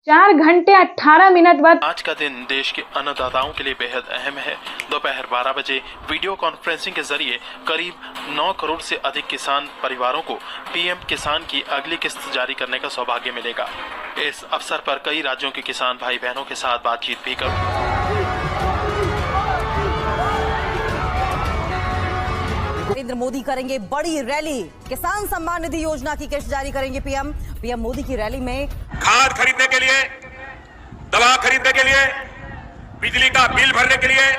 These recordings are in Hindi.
4 घंटे 18 मिनट बाद आज का दिन देश के अन्नदाताओं के लिए बेहद अहम है। दोपहर 12 बजे वीडियो कॉन्फ्रेंसिंग के जरिए करीब 9 करोड़ से अधिक किसान परिवारों को पीएम किसान की अगली किस्त जारी करने का सौभाग्य मिलेगा। इस अवसर पर कई राज्यों के किसान भाई बहनों के साथ बातचीत भी कर नरेंद्र मोदी करेंगे बड़ी रैली। किसान सम्मान निधि योजना की किस्त जारी करेंगे पीएम मोदी की रैली में खाद खरीदने के लिए, दवा खरीदने के लिए, बिजली का बिल भरने के लिए,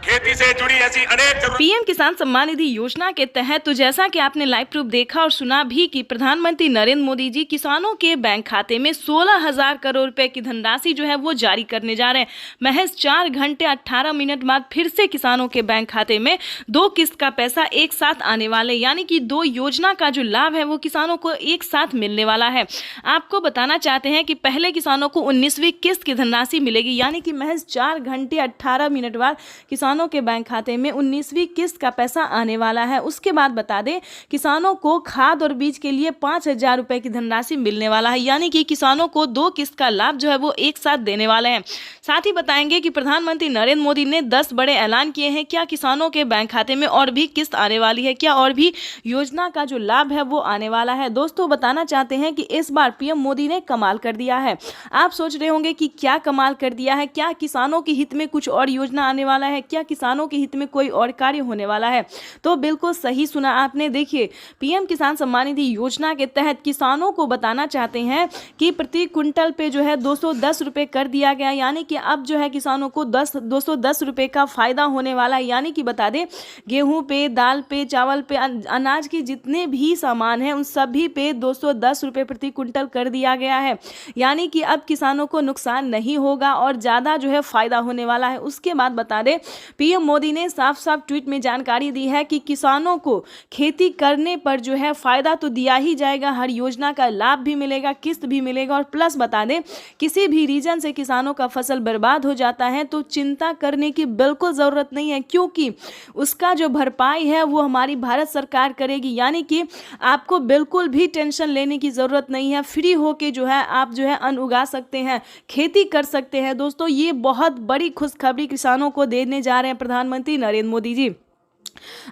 खेती से जुड़ी ऐसी अनेक पीएम किसान सम्मान निधि योजना के तहत तो जैसा कि आपने लाइव प्रूफ देखा और सुना भी कि प्रधानमंत्री नरेंद्र मोदी जी किसानों के बैंक खाते में 16,000 करोड़ रुपए की धनराशि जो है वो जारी करने जा रहे हैं। महज 4 घंटे 18 मिनट बाद फिर से किसानों के बैंक खाते में 2 किस्त का पैसा एक साथ आने वाले, यानी कि 2 योजना का जो लाभ है वो किसानों को एक साथ मिलने वाला है। आपको बताना चाहते हैं कि पहले किसानों को 19वीं किस्त की धनराशि मिलेगी, यानी कि महज 4 घंटे 18 मिनट बाद किसानों के बैंक खाते में 19वीं किस्त का पैसा आने वाला है। उसके बाद बता दें किसानों को खाद और बीज के लिए 5,000 रुपए की धनराशि मिलने वाला है, यानी कि किसानों को 2 किस्त का लाभ जो है वो एक साथ देने वाले हैं। साथ ही बताएंगे कि प्रधानमंत्री नरेंद्र मोदी ने 10 बड़े ऐलान किए हैं। क्या किसानों के बैंक खाते में और भी किस्त आने वाली है? क्या और भी योजना का जो लाभ है वो आने वाला है? दोस्तों बताना चाहते हैं कि इस बार पीएम मोदी ने कमाल कर दिया है। आप सोच रहे होंगे कि क्या कमाल कर दिया है, क्या किसानों के हित में कुछ और योजना आने वाला है, क्या किसानों के हित में कोई और कार्य होने वाला है? तो बिल्कुल सही सुना आपने। देखिए पीएम किसान सम्मान निधि योजना के तहत किसानों को बताना चाहते हैं कि प्रति क्विंटल पे जो है 210 रुपए कर दिया गया, यानी कि अब जो है किसानों को 210 रुपए का फायदा होने वाला है। यानी कि बता दें गेहूं पे, दाल पे, चावल पे, अनाज के जितने भी सामान हैं उन सभी पे 210 रुपए प्रति क्विंटल कर दिया गया है, यानी कि अब किसानों को नुकसान नहीं होगा और ज़्यादा जो है फायदा होने वाला है। उसके बाद बता दें पीएम मोदी ने साफ साफ ट्वीट में जानकारी दी है कि किसानों को खेती करने पर जो है फायदा तो दिया ही जाएगा, हर योजना का लाभ भी मिलेगा, किस्त भी मिलेगा और प्लस बता दें किसी भी रीजन से किसानों का फसल बर्बाद हो जाता है तो चिंता करने की बिल्कुल ज़रूरत नहीं है, क्योंकि उसका जो भरपाई है वो हमारी भारत सरकार करेगी। यानी कि आपको बिल्कुल भी टेंशन लेने की ज़रूरत नहीं है, फ्री होके जो है आप जो है अन्न उगा सकते हैं, खेती कर सकते हैं। दोस्तों ये बहुत बड़ी खुशखबरी किसानों को देने जा रहे हैं प्रधानमंत्री नरेंद्र मोदी जी।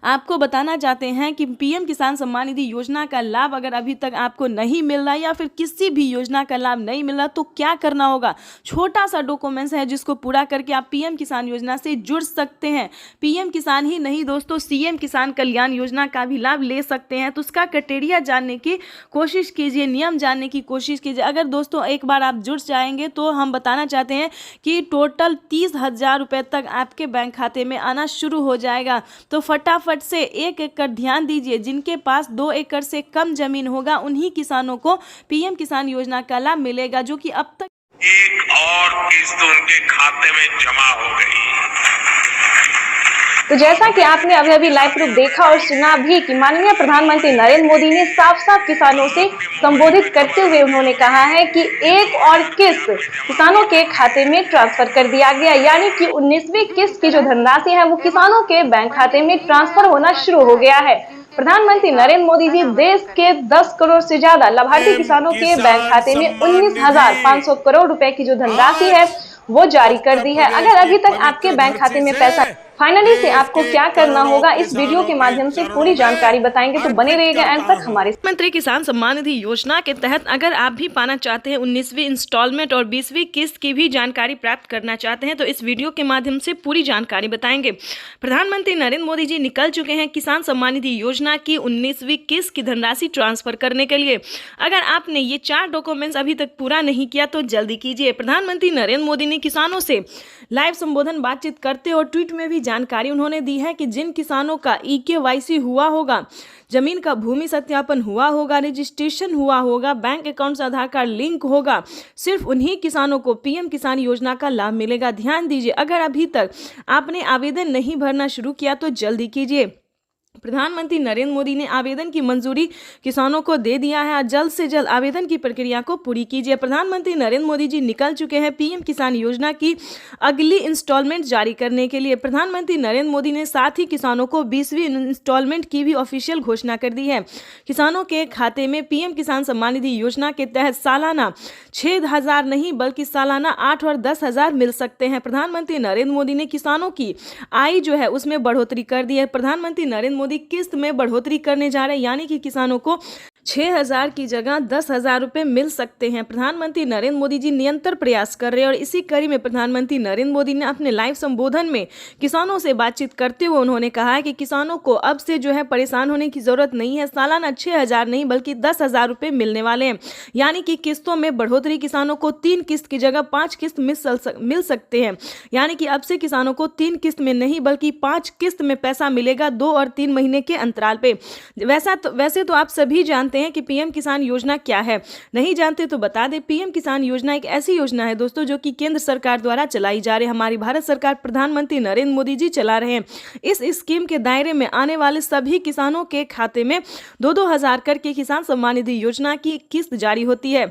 आपको बताना चाहते हैं कि पीएम किसान सम्मान निधि योजना का लाभ अगर अभी तक आपको नहीं मिल रहा या फिर किसी भी योजना का लाभ नहीं मिल रहा तो क्या करना होगा। छोटा सा डॉक्यूमेंट्स है जिसको पूरा करके आप पीएम किसान योजना से जुड़ सकते हैं। पीएम किसान ही नहीं दोस्तों, सीएम किसान कल्याण योजना का भी लाभ ले सकते हैं। तो उसका क्राइटेरिया जानने की कोशिश कीजिए, नियम जानने की कोशिश कीजिए। अगर दोस्तों एक बार आप जुड़ जाएंगे तो हम बताना चाहते हैं कि टोटल 30,000 रुपये तक आपके बैंक खाते में आना शुरू हो जाएगा। तो फटाफट से 1 एकड़ ध्यान दीजिए, जिनके पास 2 एकड़ से कम जमीन होगा उन्हीं किसानों को पीएम किसान योजना का लाभ मिलेगा, जो कि अब तक एक और किस्त उनके खाते में जमा हो गई। तो जैसा कि आपने अभी लाइव प्रूफ देखा और सुना भी कि माननीय प्रधानमंत्री नरेंद्र मोदी ने साफ साफ किसानों से संबोधित करते हुए उन्होंने कहा है कि एक और किस्त किसानों के खाते में ट्रांसफर कर दिया गया, यानी कि 19वीं किस्त की जो धनराशि है वो किसानों के बैंक खाते में ट्रांसफर होना शुरू हो गया है। प्रधानमंत्री नरेंद्र मोदी जी देश के 10 करोड़ से ज्यादा लाभार्थी किसानों के बैंक खाते में 19,500 करोड़ रुपए की जो धनराशि है वो जारी कर दी है। अगर अभी तक आपके बैंक खाते में पैसा फाइनली से आपको क्या करना होगा इस वीडियो के माध्यम से पूरी जानकारी बताएंगे, तो बने रहिएगा एंड तक हमारे। प्रधानमंत्री किसान सम्मान निधि योजना के तहत अगर आप भी पाना चाहते हैं 19वीं इंस्टॉलमेंट और 20वीं किस्त की भी जानकारी प्राप्त करना चाहते हैं तो इस वीडियो के माध्यम से पूरी जानकारी बताएंगे। प्रधानमंत्री नरेंद्र मोदी जी निकल चुके हैं किसान सम्मान निधि योजना की 19वीं किस्त की धनराशि ट्रांसफर करने के लिए। अगर आपने ये 4 डॉक्यूमेंट्स अभी तक पूरा नहीं किया तो जल्दी कीजिए। प्रधानमंत्री नरेंद्र मोदी ने किसानों से लाइव संबोधन बातचीत करते और ट्वीट में भी जानकारी उन्होंने दी है कि जिन किसानों का EKYC हुआ होगा, जमीन का भूमि सत्यापन हुआ होगा, रजिस्ट्रेशन हुआ होगा, बैंक अकाउंट से आधार कार्ड लिंक होगा, सिर्फ उन्हीं किसानों को पीएम किसान योजना का लाभ मिलेगा। ध्यान दीजिए अगर अभी तक आपने आवेदन नहीं भरना शुरू किया तो जल्दी कीजिए। प्रधानमंत्री नरेंद्र मोदी ने आवेदन की मंजूरी किसानों को दे दिया है। जल्द से जल्द आवेदन की प्रक्रिया को पूरी कीजिए। प्रधानमंत्री नरेंद्र मोदी जी निकल चुके हैं पीएम किसान योजना की अगली इंस्टॉलमेंट जारी करने के लिए। प्रधानमंत्री नरेंद्र मोदी ने साथ ही किसानों को 20वीं इंस्टॉलमेंट की भी ऑफिशियल घोषणा कर दी है। किसानों के खाते में पीएम किसान सम्मान निधि योजना के तहत सालाना 6,000 नहीं बल्कि सालाना 8 और 10,000 मिल सकते हैं। प्रधानमंत्री नरेंद्र मोदी ने किसानों की आय जो है उसमें बढ़ोतरी कर दी है। प्रधानमंत्री नरेंद्र मोदी किस्त में बढ़ोतरी करने जा रहे हैं, यानी कि किसानों को 6,000 की जगह 10,000 रुपए मिल सकते हैं। प्रधानमंत्री नरेंद्र मोदी जी निरंतर प्रयास कर रहे हैं और इसी कड़ी में प्रधानमंत्री नरेंद्र मोदी ने अपने लाइव संबोधन में किसानों से बातचीत करते हुए उन्होंने कहा है कि किसानों को अब से जो है परेशान होने की जरूरत नहीं है। सालाना 6,000 नहीं बल्कि 10,000 रुपए मिलने वाले हैं, यानी कि किस्तों में बढ़ोतरी। किसानों को 3 किस्त की जगह 5 किस्त मिल सकते हैं, यानी कि अब से किसानों को 3 किस्त में नहीं बल्कि 5 किस्त में पैसा मिलेगा 2 और 3 महीने के अंतराल पे। वैसे तो आप सभी जानते हैं कि पीएम किसान योजना क्या है। नहीं जानते तो बता दें, पीएम किसान योजना एक ऐसी योजना है दोस्तों जो कि केंद्र सरकार द्वारा चलाई जा रही है। हमारी भारत सरकार प्रधानमंत्री नरेंद्र मोदी जी चला रहे हैं। इस स्कीम के दायरे में आने वाले सभी किसानों के खाते में 2-2 हजार करके किसान सम्मान निधि योजना की किस्त जारी होती है।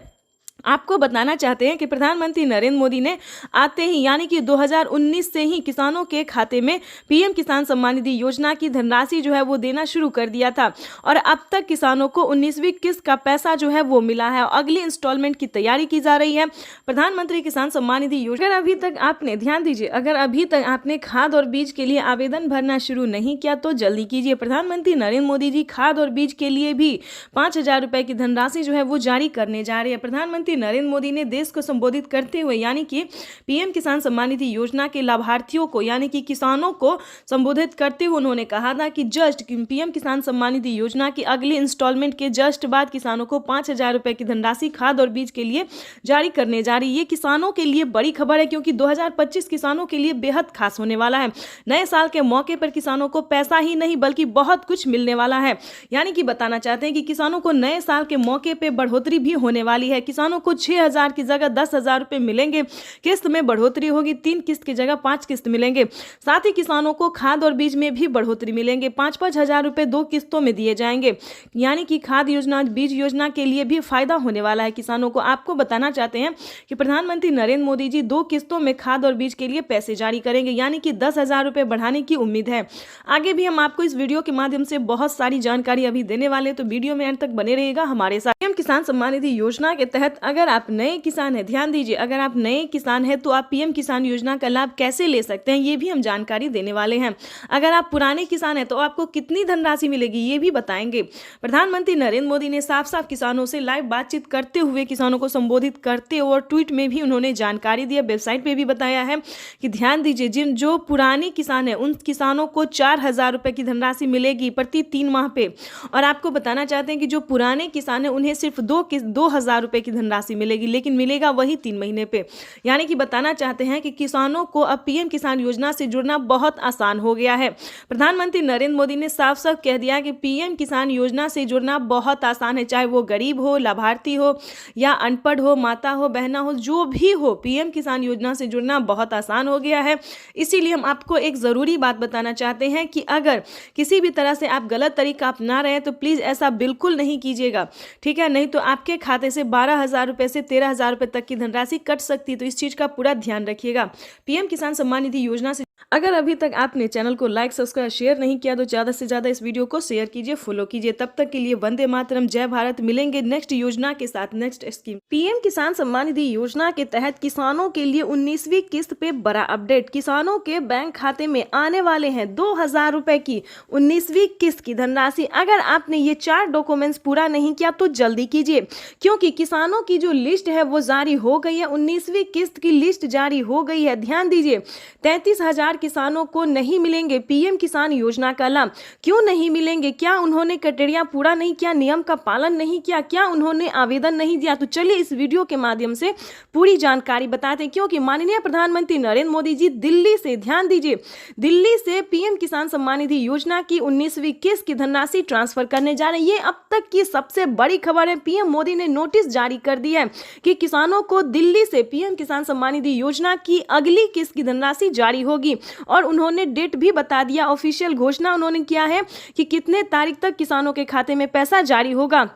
आपको बताना चाहते हैं कि प्रधानमंत्री नरेंद्र मोदी ने आते ही यानी कि 2019 से ही किसानों के खाते में पीएम किसान सम्मान निधि योजना की धनराशि जो है वो देना शुरू कर दिया था और अब तक किसानों को 19वीं किस्त का पैसा जो है वो मिला है और अगली इंस्टॉलमेंट की तैयारी की जा रही है। प्रधानमंत्री किसान सम्मान निधि योजना अगर अभी तक आपने ध्यान दीजिए, अगर अभी तक आपने खाद और बीज के लिए आवेदन भरना शुरू नहीं किया तो जल्दी कीजिए। प्रधानमंत्री नरेंद्र मोदी जी खाद और बीज के लिए भी 5,000 रुपए की धनराशि जो है वो जारी करने जा रही है। प्रधानमंत्री नरेंद्र मोदी ने देश को संबोधित करते हुए यानी कि पीएम किसान सम्मान निधि योजना के लाभार्थियों को यानी कि किसानों को संबोधित करते हुए उन्होंने कहा था कि जस्ट पीएम किसान सम्मान निधि योजना की अगली इंस्टॉलमेंट के जस्ट बाद किसानों को 5,000 रुपए की धनराशि खाद और बीज के लिए जारी करने जा रही है। ये किसानों के लिए बड़ी खबर है क्योंकि 2025 किसानों के लिए बेहद खास होने वाला है। नए साल के मौके पर किसानों को पैसा ही नहीं बल्कि बहुत कुछ मिलने वाला है, यानी कि बताना चाहते हैं कि किसानों को नए साल के मौके पर बढ़ोतरी भी होने वाली है। किसानों को 6,000 की जगह 10,000 रुपए मिलेंगे, किस्त में बढ़ोतरी होगी, 3 किस्त की जगह 5 किस्त मिलेंगे। साथ ही किसानों को खाद और बीज में भी बढ़ोतरी मिलेंगे, 5-5 हजार रुपए 2 किस्तों में दिए जाएंगे, यानी कि खाद योजना बीज योजना के लिए भी फायदा होने वाला है किसानों को। आपको बताना चाहते हैं कि प्रधानमंत्री नरेंद्र मोदी जी 2 किस्तों में खाद और बीज के लिए पैसे जारी करेंगे, यानी कि 10,000 रुपए बढ़ाने की उम्मीद है। आगे भी हम आपको इस वीडियो के माध्यम से बहुत सारी जानकारी अभी देने वाले, तो वीडियो में अंत तक बने रहिएगा हमारे साथ। पीएम किसान सम्मान निधि योजना के तहत अगर आप नए किसान है, ध्यान दीजिए, अगर आप नए किसान हैं तो आप पीएम किसान योजना का लाभ कैसे ले सकते हैं ये भी हम जानकारी देने वाले हैं। अगर आप पुराने किसान हैं तो आपको कितनी धनराशि मिलेगी ये भी बताएंगे। प्रधानमंत्री नरेंद्र मोदी ने साफ साफ किसानों से लाइव बातचीत करते हुए किसानों को संबोधित करते और ट्वीट में भी उन्होंने जानकारी दी, वेबसाइट पे भी बताया है कि ध्यान दीजिए, जो पुराने किसान है उन किसानों को 4,000 रुपए की धनराशि मिलेगी प्रति 3 माह पे। और आपको बताना चाहते हैं कि जो पुराने किसान है उन्हें सिर्फ 2,000 रुपए की धनराशि मिलेगी, लेकिन मिलेगा वही 3 महीने पे। यानी कि बताना चाहते हैं कि किसानों को अब पीएम किसान योजना से जुड़ना बहुत आसान हो गया है। प्रधानमंत्री नरेंद्र मोदी ने साफ साफ कह दिया कि पीएम किसान योजना से जुड़ना बहुत आसान है, चाहे वो गरीब हो, लाभार्थी हो या अनपढ़ हो, माता हो, बहना हो, जो भी हो, पीएम किसान योजना से जुड़ना बहुत आसान हो गया है। इसीलिए हम आपको एक जरूरी बात बताना चाहते हैं कि अगर किसी भी तरह से आप गलत तरीका अपना रहे हैं तो प्लीज ऐसा बिल्कुल नहीं कीजिएगा, ठीक है? नहीं तो आपके खाते से 12,000 रुपए से 13,000 रुपए तक की धनराशि कट सकती है, तो इस चीज का पूरा ध्यान रखिएगा। पीएम किसान सम्मान निधि योजना से अगर अभी तक आपने चैनल को लाइक सब्सक्राइब शेयर नहीं किया तो ज्यादा से ज्यादा इस वीडियो को शेयर कीजिए, फॉलो कीजिए। तब तक के लिए वंदे मातरम, जय भारत। मिलेंगे नेक्स्ट योजना के साथ, नेक्स्ट स्कीम। पीएम किसान सम्मान निधि योजना के तहत किसानों के लिए 19वीं किस्त पे बड़ा अपडेट। किसानों के बैंक खाते में आने वाले हैं 2,000 रुपए की 19वीं किस्त की धनराशि। अगर आपने ये 4 डॉक्यूमेंट्स पूरा नहीं किया तो जल्दी कीजिए, क्योंकि किसानों की जो लिस्ट है वो जारी हो गई है, 19वीं किस्त की लिस्ट जारी हो गई है। ध्यान दीजिए, 33,000 किसानों को नहीं मिलेंगे पीएम किसान योजना का लाभ। क्यों नहीं मिलेंगे? क्या उन्होंने क्राइटेरिया पूरा नहीं किया, नियम का पालन नहीं किया, क्या उन्होंने आवेदन नहीं दिया? तो चलिए इस वीडियो के माध्यम से पूरी जानकारी बताते हैं, क्योंकि माननीय प्रधानमंत्री नरेंद्र मोदी जी दिल्ली से, ध्यान दीजिए, दिल्ली से पीएम किसान सम्मान निधि योजना की 19वीं किस्त की धनराशि ट्रांसफर करने जा रहे हैं। ये अब तक की सबसे बड़ी खबर है। पीएम मोदी ने नोटिस जारी कर दिया है कि किसानों को दिल्ली से पीएम किसान सम्मान निधि योजना की अगली किस्त की धनराशि जारी होगी। और उन्होंने डेट भी बता दिया, ऑफिशियल घोषणा उन्होंने किया है कि कितने तारीख तक किसानों के खाते में पैसा जारी होगा।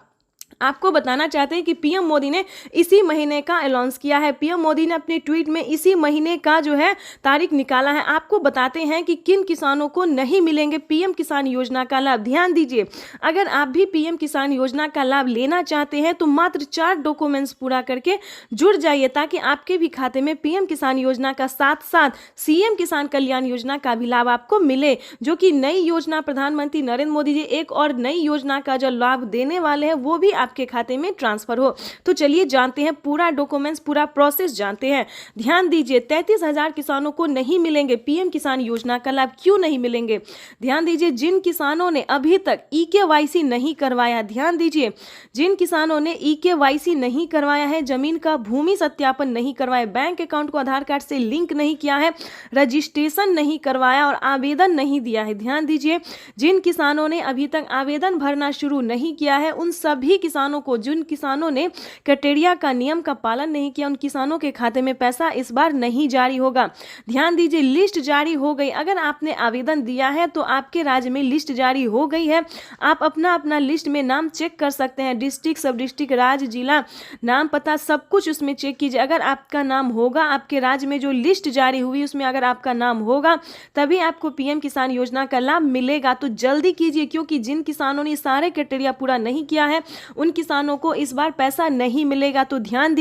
आपको बताना चाहते हैं कि पीएम मोदी ने इसी महीने का अनाउंस किया है। पीएम मोदी ने अपने ट्वीट में इसी महीने का जो है तारीख निकाला है। आपको बताते हैं कि किन किसानों को नहीं मिलेंगे पीएम किसान योजना का लाभ। ध्यान दीजिए, अगर आप भी पीएम किसान योजना का लाभ लेना चाहते हैं तो मात्र 4 डॉक्यूमेंट्स पूरा करके जुड़ जाइए, ताकि आपके भी खाते में पीएम किसान योजना का साथ साथ सीएम किसान कल्याण योजना का भी लाभ आपको मिले, जो कि नई योजना प्रधानमंत्री नरेंद्र मोदी जी एक और नई योजना का जो लाभ देने वाले हैं वो भी आपके खाते में ट्रांसफर हो। तो चलिए जानते हैं पूरा डॉक्यूमेंट्स, पूरा प्रोसेस जानते हैं। ध्यान दीजिए, 33,000 किसानों को नहीं मिलेंगे पीएम किसान योजना का लाभ। क्यों नहीं मिलेंगे? ध्यान दीजिए, जिन किसानों ने अभी तक ईकेवाईसी नहीं करवाया, ध्यान दीजिए, जिन किसानों ने ईकेवाईसी नहीं करवाया है, जमीन का भूमि सत्यापन नहीं करवाया, बैंक अकाउंट को आधार कार्ड से लिंक नहीं किया है, रजिस्ट्रेशन नहीं करवाया और आवेदन नहीं दिया है, ध्यान दीजिए, जिन किसानों ने अभी तक आवेदन भरना शुरू नहीं किया है, उन सभी किसानों को, जिन किसानों ने क्राइटेरिया का नियम का पालन नहीं किया, उन किसानों के खाते में पैसा इस बार नहीं जारी होगा। ध्यान दीजिए, लिस्ट जारी हो गई। अगर आपने आवेदन दिया है तो आपके राज्य में लिस्ट जारी हो गई है। आप अपना लिस्ट में नाम चेक कर सकते हैं, डिस्ट्रिक्ट, सब डिस्ट्रिक्ट, राज्य, जिला, नाम, पता, सब कुछ उसमें चेक कीजिए। अगर आपका नाम होगा, आपके राज्य में जो लिस्ट जारी हुई उसमें अगर आपका नाम होगा, तभी आपको पीएम किसान योजना का लाभ मिलेगा। तो जल्दी कीजिए, क्योंकि जिन किसानों ने सारे क्राइटेरिया पूरा नहीं किया है उन किसानों को इस बार पैसा नहीं मिलेगा। तो ध्यान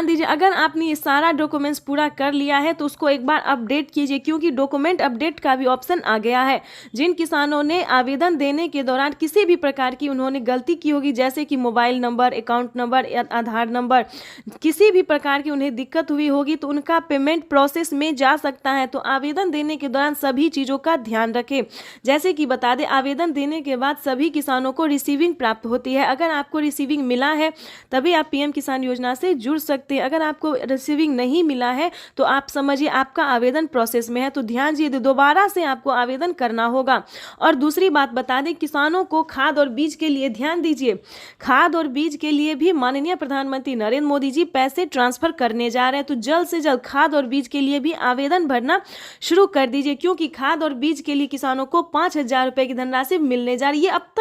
दीजिए, अगर आपने ये सारा डॉक्यूमेंट्स पूरा कर लिया है तो उसको एक बार अपडेट कीजिए, क्योंकि डॉक्यूमेंट अपडेट का भी ऑप्शन आ गया है। जिन किसानों ने आवेदन देने के दौरान किसी भी प्रकार की उन्होंने गलती की होगी, जैसे कि मोबाइल नंबर, अकाउंट नंबर, आधार नंबर, किसी भी प्रकार की उन्हें दिक्कत हुई होगी तो उनका पेमेंट प्रोसेस में जा सकता है। तो आवेदन देने के दौरान सभी चीज़ों का ध्यान रखें। जैसे कि बता दें, आवेदन देने के बाद सभी किसानों को रिसीविंग प्राप्त होती है। अगर आपको रिसीविंग मिला है तभी आप पीएम किसान योजना से जुड़ सकते हैं। अगर आपको रिसीविंग नहीं मिला है तो आप समझिए आपका आवेदन प्रोसेस में है। तो ध्यान दीजिए, दोबारा से आपको आवेदन करना होगा। और दूसरी बात बता दें, किसानों को खाद और बीज के लिए, ध्यान दीजिए, खाद और बीज के लिए भी माननीय प्रधानमंत्री नरेंद्र मोदी जी पैसे ट्रांसफर करने जा रहे हैं। तो जल्द से जल्द खाद और बीज के लिए भी आवेदन भरना शुरू कर दीजिए, क्योंकि खाद और बीज के लिए किसानों को 5,000 रुपए की धनराशि मिलने जा रही है। अब तक